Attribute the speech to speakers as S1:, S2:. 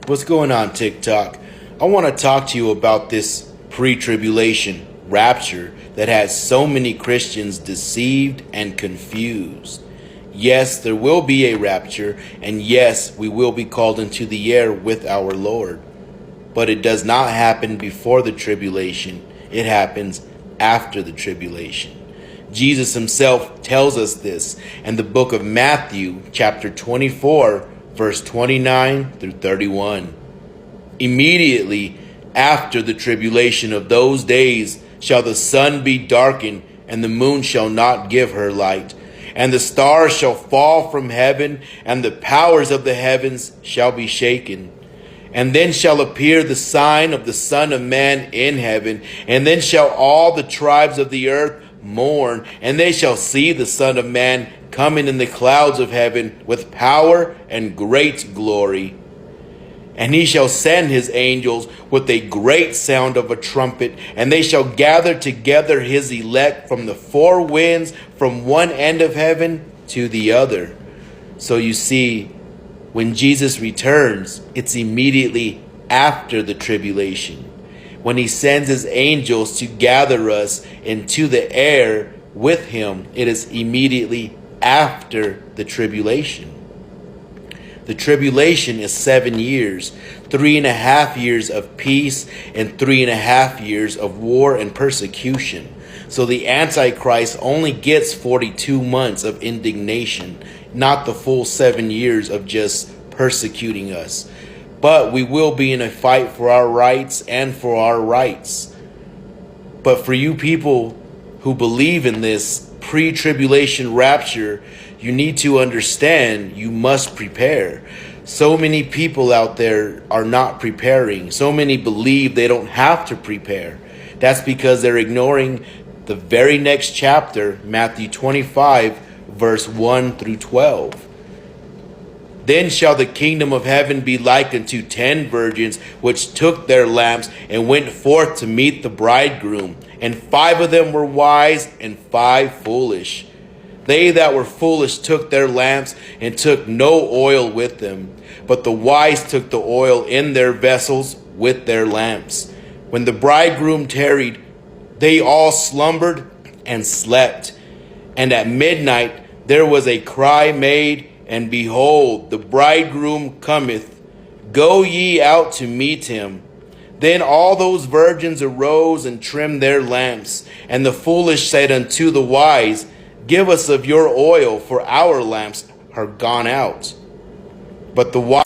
S1: What's going on, TikTok? I want to talk to you about this pre-tribulation rapture that has so many Christians deceived and confused. Yes, there will be a rapture, and yes, we will be called into the air with our Lord. But it does not happen before the tribulation. It happens after the tribulation. Jesus himself tells us this in the book of Matthew, chapter 24, verse 29 through 31. Immediately after the tribulation of those days shall the sun be darkened, and the moon shall not give her light, and the stars shall fall from heaven, and the powers of the heavens shall be shaken. And then shall appear the sign of the Son of Man in heaven, and then shall all the tribes of the earth mourn, and they shall see the Son of Man coming in the clouds of heaven with power and great glory. And he shall send his angels with a great sound of a trumpet, and they shall gather together his elect from the four winds, from one end of heaven to the other. So you see, when Jesus returns, it's immediately after the tribulation. When he sends his angels to gather us into the air with him, it is immediately after the tribulation. The tribulation is 7 years, 3.5 years of peace, and 3.5 years of war and persecution. So the Antichrist only gets 42 months of indignation, not the full 7 years of just persecuting us. But we will be in a fight for our rights and for our rights. But for you people who believe in this pre-tribulation rapture, you need to understand you must prepare. So many people out there are not preparing. So many believe they don't have to prepare. That's because they're ignoring the very next chapter, Matthew 25, verse 1 through 12. Then shall the kingdom of heaven be like unto 10 virgins, which took their lamps and went forth to meet the bridegroom. And 5 of them were wise, and 5 foolish. They that were foolish took their lamps, and took no oil with them. But the wise took the oil in their vessels with their lamps. When the bridegroom tarried, they all slumbered and slept. And at midnight there was a cry made, and behold, the bridegroom cometh. Go ye out to meet him. Then all those virgins arose and trimmed their lamps. And the foolish said unto the wise, Give us of your oil, for our lamps are gone out. But the wise